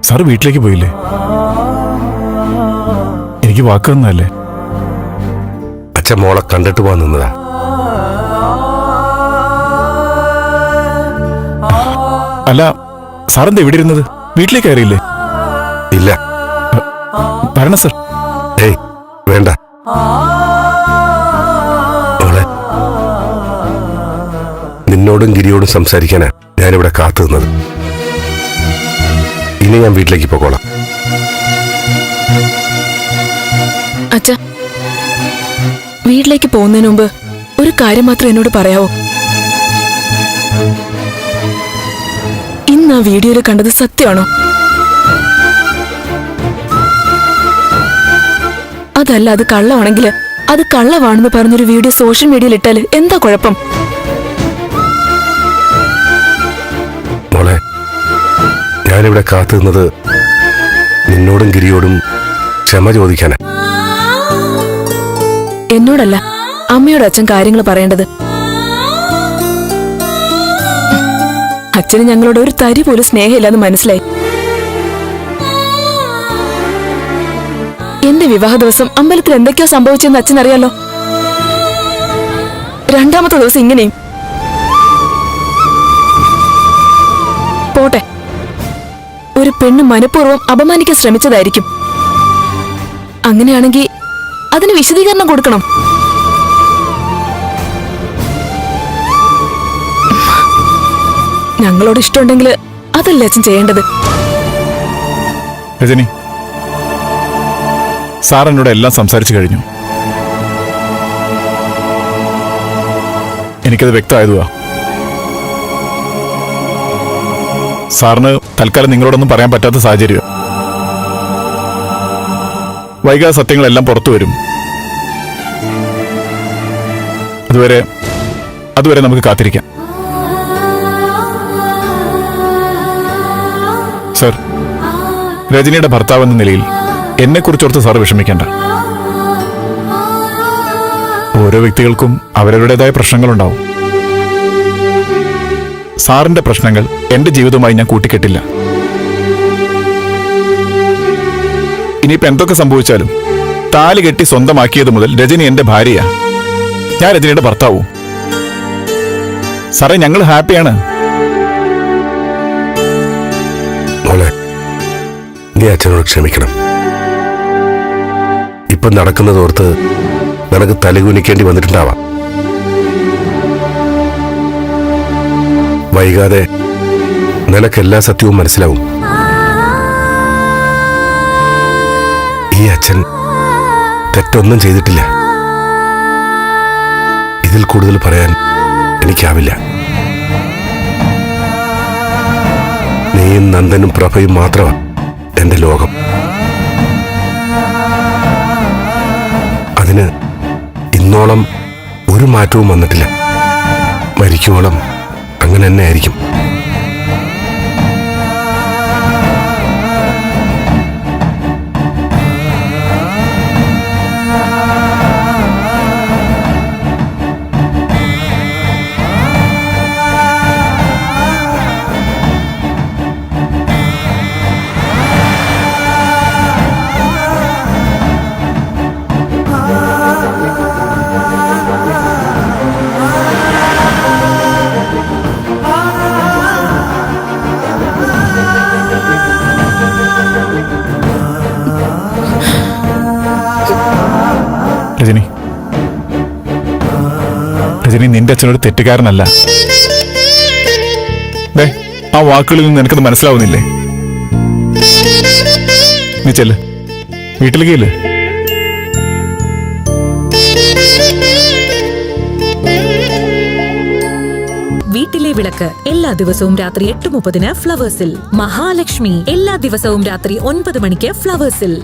Sir വീട്ടിലേക്ക് പോയില്ലേ? എനിക്ക് വാക്ക് തന്നല്ലേ? അച്ഛൻ മോളെ കണ്ടിട്ട് പോവാൻ നിന്നതാ. അല്ല, സാറെന്താ ഇവിടെ ഇരുന്നത്? വീട്ടിലേക്ക് കയറിയില്ലേ? ഇല്ല. വരണം സർ. ഏയ് വേണ്ട മോളെ, നിന്നോടും ഗിരിയോടും സംസാരിക്കാനാ ഞാനിവിടെ കാത്തു നിന്നത്. ഇനി ഞാൻ വീട്ടിലേക്ക് പോകോളാം. അച്ഛ, വീട്ടിലേക്ക് പോകുന്നതിന് മുമ്പ് ഒരു കാര്യം മാത്രം എന്നോട് പറയാവോ? ഇന്ന് ആ വീഡിയോയിൽ കണ്ടത് സത്യമാണോ? അതല്ല അത് കള്ളമാണെങ്കിൽ അത് കള്ളമാണെന്ന് പറഞ്ഞൊരു വീഡിയോ സോഷ്യൽ മീഡിയയിൽ ഇട്ടാല് എന്താ കുഴപ്പം? മോളെ, ഞാനിവിടെ കാത്തു നിന്നത് നിന്നോടും ഗിരിയോടും ക്ഷമ ചോദിക്കാനാ. എന്നോടല്ല, അമ്മയോട് അച്ഛൻ കാര്യങ്ങൾ പറയേണ്ടത്. അച്ഛന് ഞങ്ങളോട് ഒരു തരി പോലും സ്നേഹമില്ലെന്ന് മനസ്സിലായി. എന്റെ വിവാഹ ദിവസം അമ്പലത്തിൽ എന്തൊക്കെയോ സംഭവിച്ചെന്ന് അച്ഛൻ അറിയാലോ. രണ്ടാമത്തെ ദിവസം ഇങ്ങനെയും. പോട്ടെ, ഒരു പെണ്ണ് മനഃപൂർവ്വം അപമാനിക്കാൻ ശ്രമിച്ചതായിരിക്കും. അങ്ങനെയാണെങ്കിൽ അതിന് വിശദീകരണം കൊടുക്കണം. ഞങ്ങളോട് ഇഷ്ടമുണ്ടെങ്കിൽ അതല്ലേ അച്ഛൻ ചെയ്യേണ്ടത്? രജനി, സാർ എന്നോട് എല്ലാം സംസാരിച്ചു കഴിഞ്ഞു. എനിക്കത് വ്യക്തമായതുവാ. സാറിന് തൽക്കാലം നിങ്ങളോടൊന്നും പറയാൻ പറ്റാത്ത സാഹചര്യം. വൈകാതെ സത്യങ്ങളെല്ലാം പുറത്തു വരും. അതുവരെ നമുക്ക് കാത്തിരിക്കാം. സർ, രജനിയുടെ ഭർത്താവ് എന്ന നിലയിൽ എന്നെക്കുറിച്ചോർത്ത് സാർ വിഷമിക്കേണ്ട. ഓരോ വ്യക്തികൾക്കും അവരവരുടേതായ പ്രശ്നങ്ങളുണ്ടാവും. സാറിന്റെ പ്രശ്നങ്ങൾ എന്റെ ജീവിതവുമായി ഞാൻ കൂട്ടിക്കെട്ടില്ല. ഇനിയിപ്പോ എന്തൊക്കെ സംഭവിച്ചാലും താലി കെട്ടി സ്വന്തമാക്കിയത് മുതൽ രജനി എന്റെ ഭാര്യയാ. ഞാൻ രജനിയുടെ ഭർത്താവും. സാറേ, ഞങ്ങൾ ഹാപ്പിയാണ്. മോളെ, നീ അച്ഛനോട് ക്ഷമിക്കണം. ഇപ്പൊ നടക്കുന്നതോർത്ത് നിനക്ക് തലകുനിക്കേണ്ടി വന്നിട്ടുണ്ടാവാം. വൈകാതെ നിനക്ക് എല്ലാ സത്യവും മനസ്സിലാവും. ഈ അച്ഛൻ തെറ്റൊന്നും ചെയ്തിട്ടില്ല. ഇതിൽ കൂടുതൽ പറയാൻ എനിക്കാവില്ല. നീയും നന്ദനും പ്രഭയും മാത്രമാണ് എന്റെ ലോകം. അതിന് ഇന്നോളം ഒരു മാറ്റവും വന്നിട്ടില്ല. മരിക്കുവോളം അങ്ങനെ തന്നെ ആയിരിക്കും. രജനി, നിന്റെ അച്ഛനൊരു തെറ്റുകാരനല്ല. ആ വാക്കുകളിൽ നിന്ന് എനിക്കത് മനസ്സിലാവുന്നില്ലേ? നീ ചെല്ല്, വീട്ടിലേക്ക് ചെല്ല്. വീട്ടിലെ വിളക്ക് എല്ലാ ദിവസവും രാത്രി 8:30 ഫ്ലവേഴ്സിൽ. മഹാലക്ഷ്മി എല്ലാ ദിവസവും രാത്രി 9 മണിക്ക് ഫ്ലവേഴ്സിൽ.